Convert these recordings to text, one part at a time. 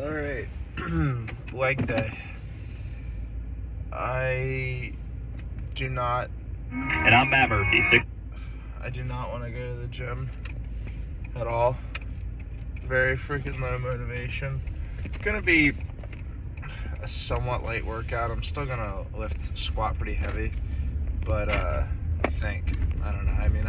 Alright, leg day. I do not. And I'm Matt Murphy. I do not want to go to the gym at all. Very freaking low motivation. It's gonna be a somewhat light workout. I'm still gonna squat pretty heavy, but I don't know. I mean,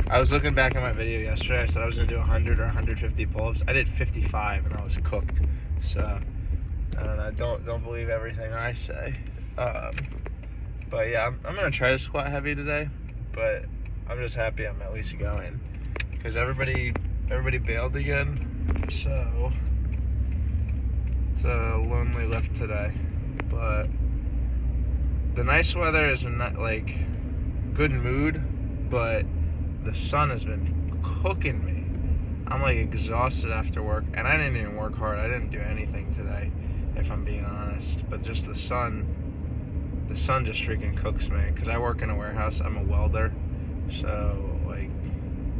I was looking back at my video yesterday. I said I was gonna do 100 or 150 pull-ups. I did 55 and I was cooked. So I don't know. Don't believe everything I say. But yeah, I'm gonna try to squat heavy today. But I'm just happy I'm at least going, because everybody bailed again. So it's a lonely lift today. But the nice weather is not like good mood, but the sun has been cooking me. I'm like exhausted after work, and I didn't even work hard. I didn't do anything today, if I'm being honest. But just the sun just freaking cooks me, because I work in a warehouse. I'm a welder, so like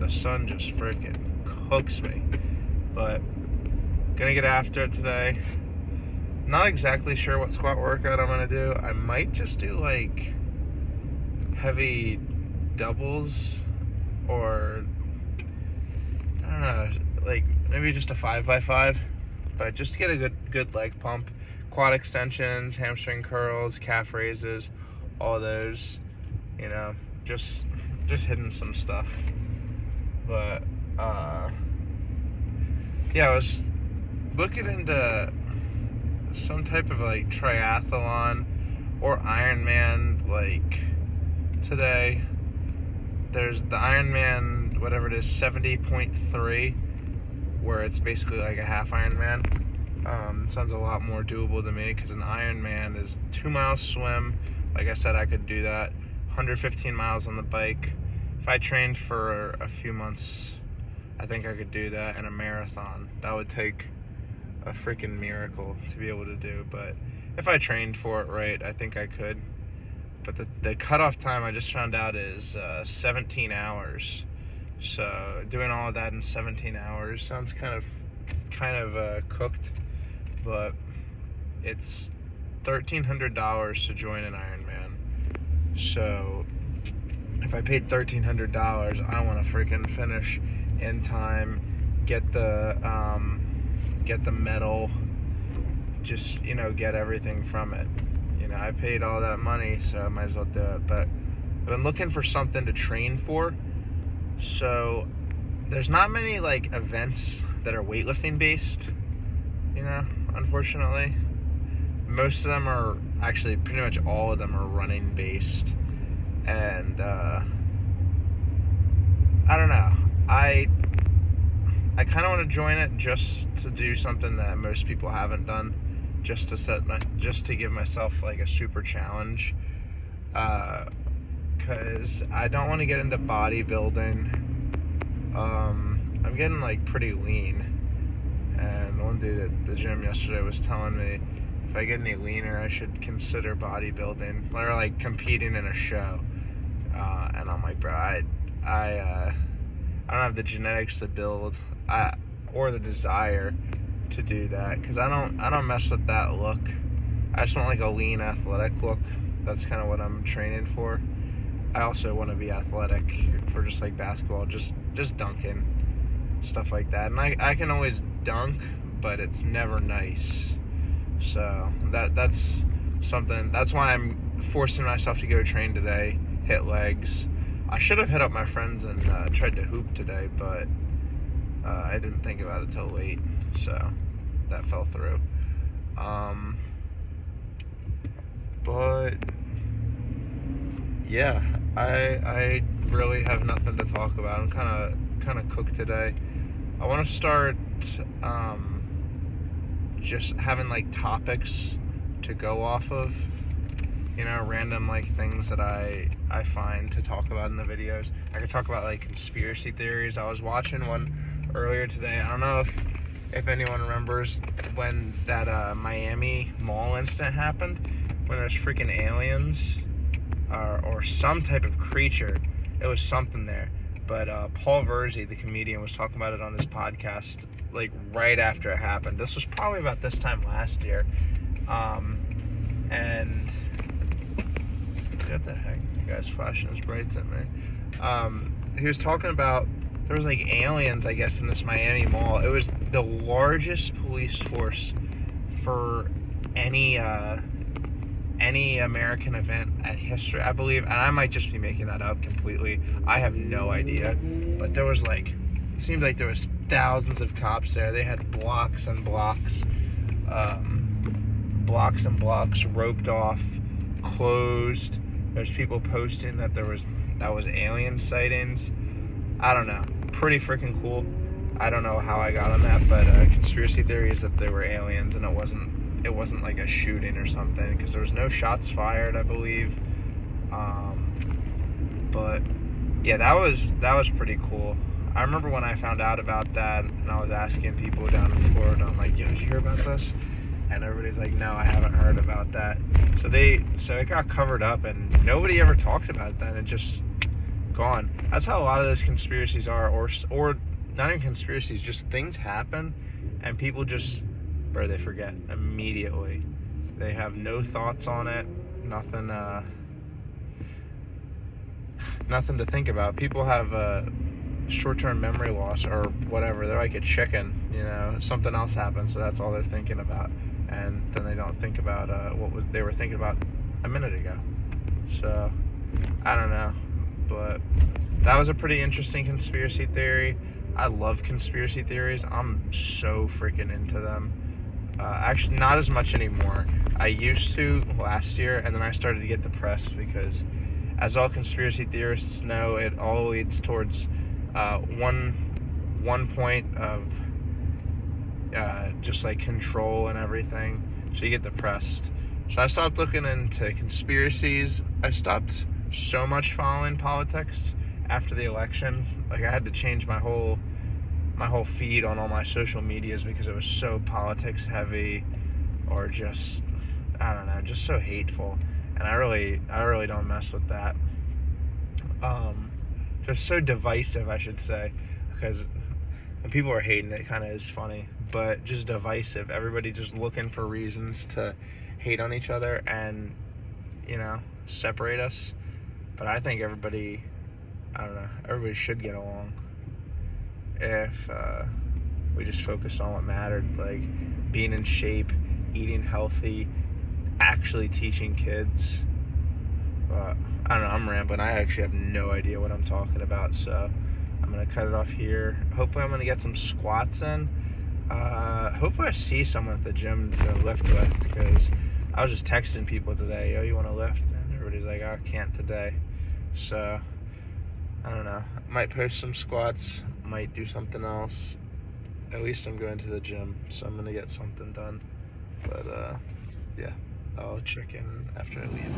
the sun just freaking cooks me. But gonna get after it today. Not exactly sure what squat workout I'm gonna do. I might just do like heavy doubles, or I don't know, like maybe just a 5x5, but just to get a good leg pump. Quad extensions, hamstring curls, calf raises, all those, you know, just hitting some stuff. But yeah, I was looking into some type of like triathlon or Ironman like today. There's the Ironman, whatever it is, 70.3, where it's basically like a half Ironman. Sounds a lot more doable to me, because an Ironman is 2 mile swim. Like I said, I could do that. 115 miles on the bike. If I trained for a few months, I think I could do that. And a marathon, that would take a freaking miracle to be able to do. But if I trained for it right, I think I could. But the cutoff time I just found out is 17 hours. So doing all of that in 17 hours sounds kind of cooked. But it's $1,300 to join an Ironman. So if I paid $1,300, I want to freaking finish in time, get the medal, just, you know, get everything from it. You know, I paid all that money, so I might as well do it. But I've been looking for something to train for. So there's not many like events that are weightlifting based, you know, unfortunately. Most of them are, actually pretty much all of them are running based. And I don't know, I kind of want to join it just to do something that most people haven't done, just to give myself like a super challenge, because I don't want to get into bodybuilding. I'm getting like pretty lean, and one dude at the gym yesterday was telling me if I get any leaner, I should consider bodybuilding or like competing in a show. And I'm like, bro, I don't have the genetics to build, or the desire to do that, because I don't mess with that look. I just want like a lean, athletic look. That's kind of what I'm training for. I also want to be athletic for just like basketball, just dunking, stuff like that. And I can always dunk, but it's never nice. So that's something. That's why I'm forcing myself to go train today, hit legs. I should have hit up my friends and tried to hoop today, but I didn't think about it till late, so that fell through. But yeah, I really have nothing to talk about. I'm kind of cooked today. I want to start just having like topics to go off of, you know, random like things that I find to talk about in the videos. I could talk about like conspiracy theories. I was watching one earlier today. I don't know if anyone remembers when that Miami mall incident happened, when there's freaking aliens or some type of creature. It was something there, But Paul Verzi, the comedian, was talking about it on his podcast, like right after it happened. This was probably about this time last year. And what the heck? You guys flashing his brights at me. He was talking about there was like aliens, I guess, in this Miami mall. It was the largest police force for any American event at history, I believe, and I might just be making that up completely. I have no idea, but there was it seemed like there was thousands of cops there. They had blocks and blocks roped off, closed. There's people posting that that was alien sightings. I don't know. Pretty freaking cool. I don't know how I got on that, but conspiracy theory is that they were aliens and it wasn't like a shooting or something, because there was no shots fired, I believe. But yeah, that was pretty cool. I remember when I found out about that, and I was asking people down in Florida, I'm like, yo, did you hear about this? And everybody's like, no, I haven't heard about that. So it got covered up, and nobody ever talked about it then. It just gone. That's how a lot of those conspiracies are, or not even conspiracies, just things happen, and people just, they forget immediately. They have no thoughts on it, nothing to think about. People have short-term memory loss or whatever. They're like a chicken, something else happened, so that's all they're thinking about, and then they don't think about what they were thinking about a minute ago. So I don't know, but that was a pretty interesting conspiracy theory. I love conspiracy theories. I'm so freaking into them. Actually, not as much anymore. I used to last year, and then I started to get depressed because, as all conspiracy theorists know, it all leads towards one point of just like control and everything. So you get depressed. So I stopped looking into conspiracies. I stopped so much following politics after the election. Like, I had to change my whole feed on all my social medias because it was so politics heavy, or just, I don't know, just so hateful. And I really don't mess with that. Just so divisive, I should say, because when people are hating, it kind of is funny, but just divisive. Everybody just looking for reasons to hate on each other and, separate us. But I think everybody should get along if we just focus on what mattered, like being in shape, eating healthy, actually teaching kids. I don't know, I'm rambling. I actually have no idea what I'm talking about, so I'm going to cut it off here. Hopefully I'm going to get some squats in. Hopefully I see someone at the gym to lift with, because I was just texting people today, yo, you want to lift? And everybody's like, I can't today. So I don't know. Might post some squats, might do something else. At least I'm going to the gym, so I'm going to get something done. But yeah, I'll check in after I leave.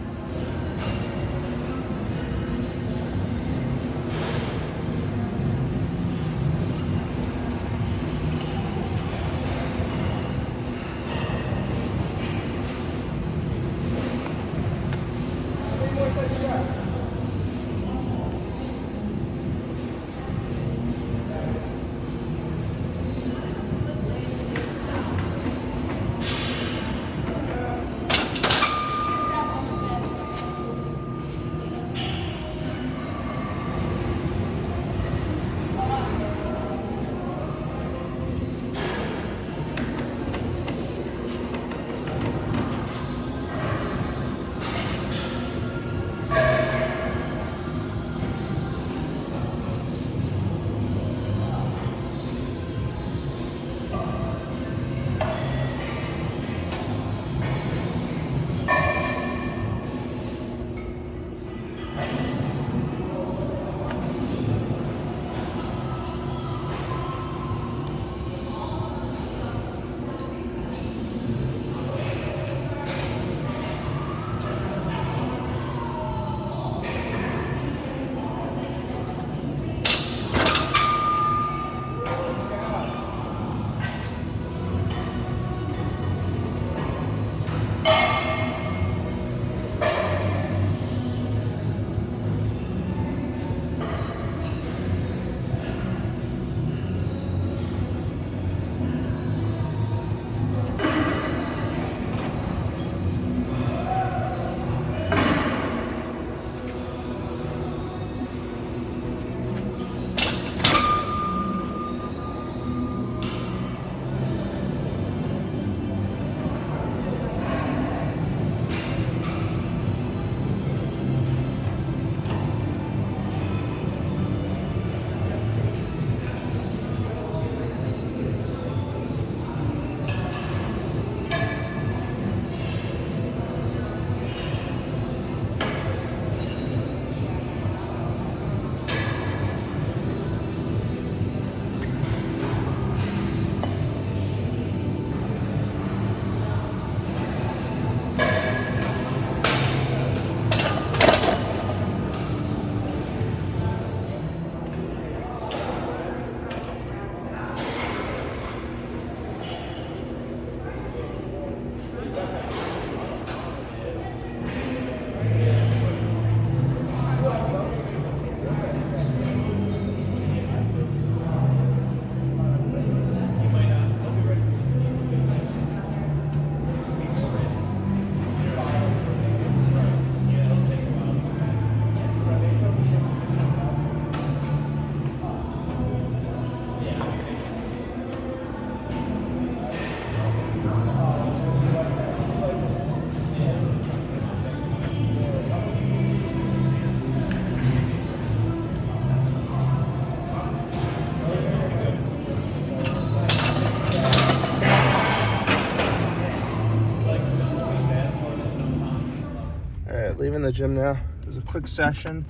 leaving the gym now. It was a quick session,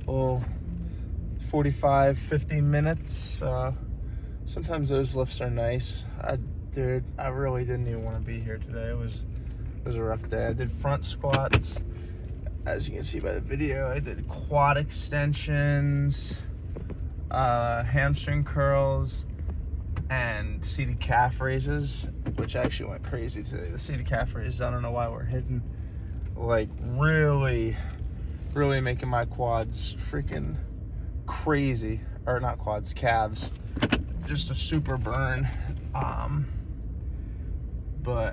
well, 45, 50 minutes. Sometimes those lifts are nice. Dude, I really didn't even want to be here today. It was a rough day. I did front squats. As you can see by the video, I did quad extensions, hamstring curls, and seated calf raises, which actually went crazy today. The seated calf raises, I don't know why we're hitting, like, really making my quads freaking crazy. Or not quads, calves. Just a super burn.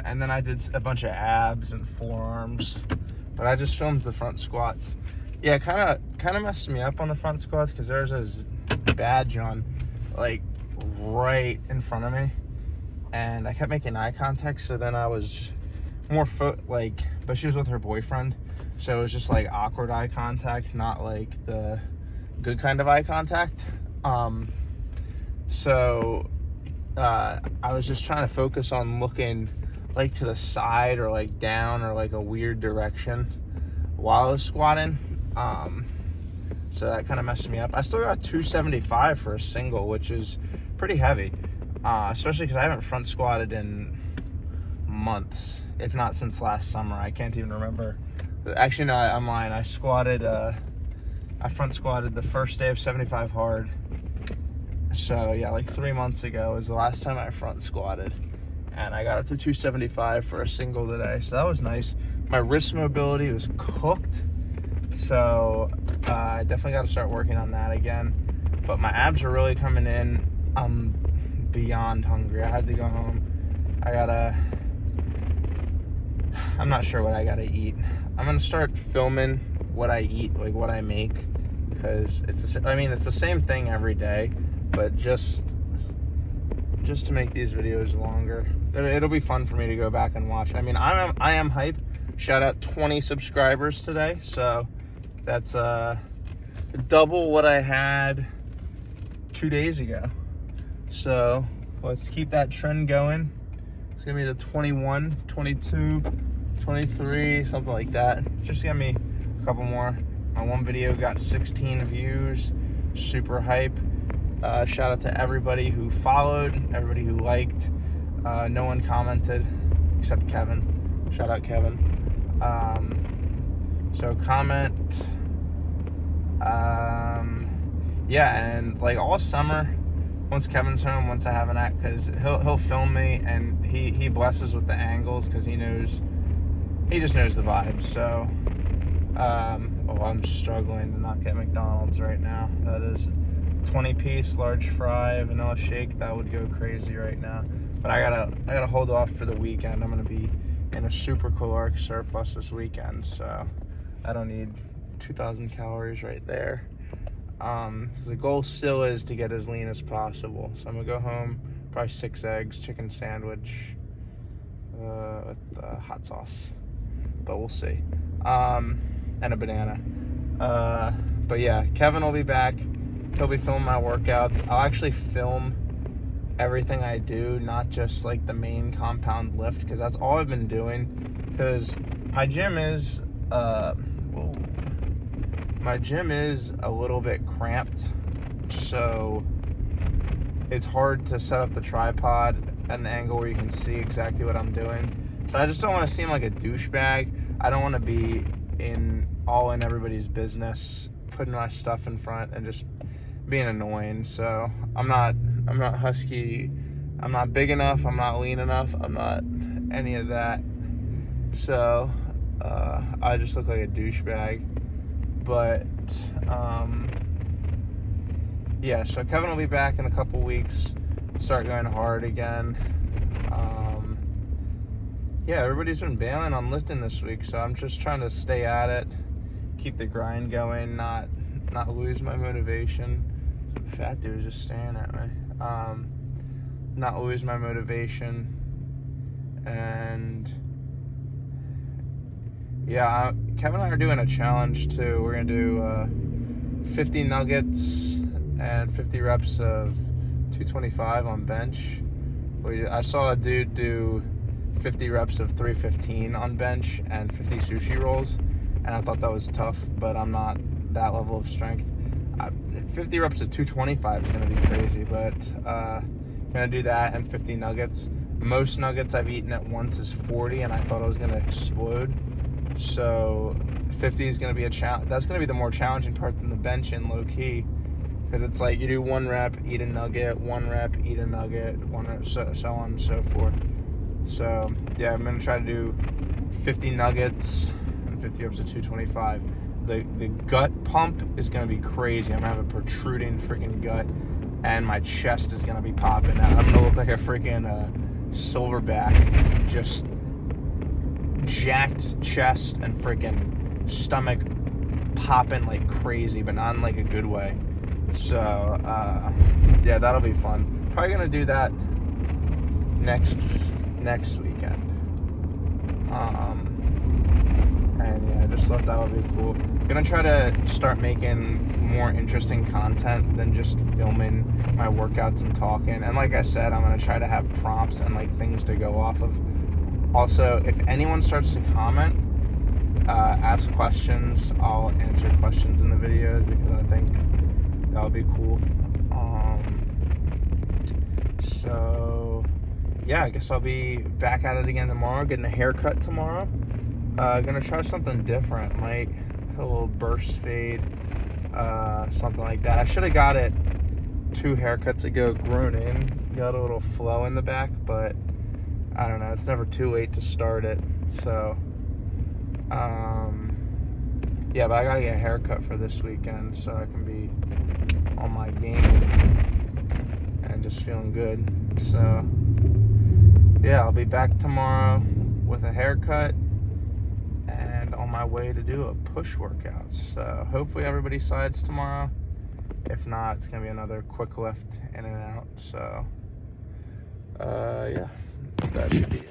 And then I did a bunch of abs and forearms, but I just filmed the front squats. Yeah, kind of messed me up on the front squats because there's a badge on, like, right in front of me, and I kept making eye contact, so then I was more but she was with her boyfriend, so it was just like awkward eye contact, not like the good kind of eye contact. I was just trying to focus on looking like to the side or like down or like a weird direction while I was squatting. So that kind of messed me up. I still got 275 for a single, which is pretty heavy, especially because I haven't front squatted in months, if not since last summer. I can't even remember. Actually, no, I'm lying. I front squatted the first day of 75 hard. So yeah, like 3 months ago was the last time I front squatted, and I got up to 275 for a single today. So that was nice. My wrist mobility was cooked, so I definitely got to start working on that again. But my abs are really coming in. I'm beyond hungry. I had to go home. I'm not sure what I gotta eat. I'm gonna start filming what I eat, like what I make, because it's the same thing every day, but just to make these videos longer. It'll be fun for me to go back and watch. I mean, I am hype. Shout out 20 subscribers today, so that's double what I had 2 days ago. So let's keep that trend going. It's gonna be the 21, 22, 23, something like that. Just get me a couple more. My one video got 16 views. Super hype. Shout out to everybody who followed, everybody who liked. No one commented except Kevin. Shout out Kevin. So comment. Yeah, and like all summer, once Kevin's home, once I have an act, because he'll film me, and he blesses with the angles because he just knows the vibes. So I'm struggling to not get McDonald's right now. That is 20-piece large fry, vanilla shake. That would go crazy right now, but I gotta hold off for the weekend. I'm gonna be in a super caloric surplus this weekend, so I don't need 2,000 calories right there. The goal still is to get as lean as possible. So I'm gonna go home, probably 6 eggs, chicken sandwich with hot sauce, but we'll see. And a banana. But yeah, Kevin will be back. He'll be filming my workouts. I'll actually film everything I do, not just like the main compound lift, because that's all I've been doing. Because my gym is a little bit cramped, so it's hard to set up the tripod at an angle where you can see exactly what I'm doing. So I just don't want to seem like a douchebag. I don't want to be all in everybody's business, putting my stuff in front and just being annoying. So I'm not husky. I'm not big enough. I'm not lean enough. I'm not any of that. So I just look like a douchebag. But yeah, so Kevin will be back in a couple weeks, start going hard again. Yeah, everybody's been bailing on lifting this week, so I'm just trying to stay at it, keep the grind going, not lose my motivation. Some fat dude was just staring at me. Not lose my motivation, and yeah, Kevin and I are doing a challenge too. We're gonna do 50 nuggets and 50 reps of 225 on bench. I saw a dude do 50 reps of 315 on bench and 50 sushi rolls, and I thought that was tough, but I'm not that level of strength. 50 reps at 225 is going to be crazy, but I'm going to do that and 50 nuggets. Most nuggets I've eaten at once is 40, and I thought I was going to explode. So 50 is going to be a challenge. That's going to be the more challenging part than the bench in low key, because it's like you do 1 rep, eat a nugget, 1 rep, eat a nugget, 1 rep, so on and so forth. So yeah, I'm going to try to do 50 nuggets and 50 reps at 225. The gut pump is going to be crazy. I'm going to have a protruding freaking gut, and my chest is going to be popping. I'm going to look like a freaking silverback, just jacked chest and freaking stomach popping like crazy, but not in like a good way. So yeah, that'll be fun. Probably going to do that next weekend. And yeah, I just thought that would be cool. I'm gonna try to start making more interesting content than just filming my workouts and talking. And like I said, I'm gonna try to have prompts and like things to go off of. Also, if anyone starts to comment, ask questions, I'll answer questions in the videos, because I think that would be cool. So yeah, I guess I'll be back at it again tomorrow, getting a haircut tomorrow. Gonna try something different, might a little burst fade, something like that. I should have got it 2 haircuts ago, grown in, got a little flow in the back, but I don't know, it's never too late to start it. So yeah, but I gotta get a haircut for this weekend so I can be on my game and just feeling good. So yeah, I'll be back tomorrow with a haircut and on my way to do a push workout. So hopefully everybody slides tomorrow. If not, it's gonna be another quick lift in and out. So yeah, that should be it.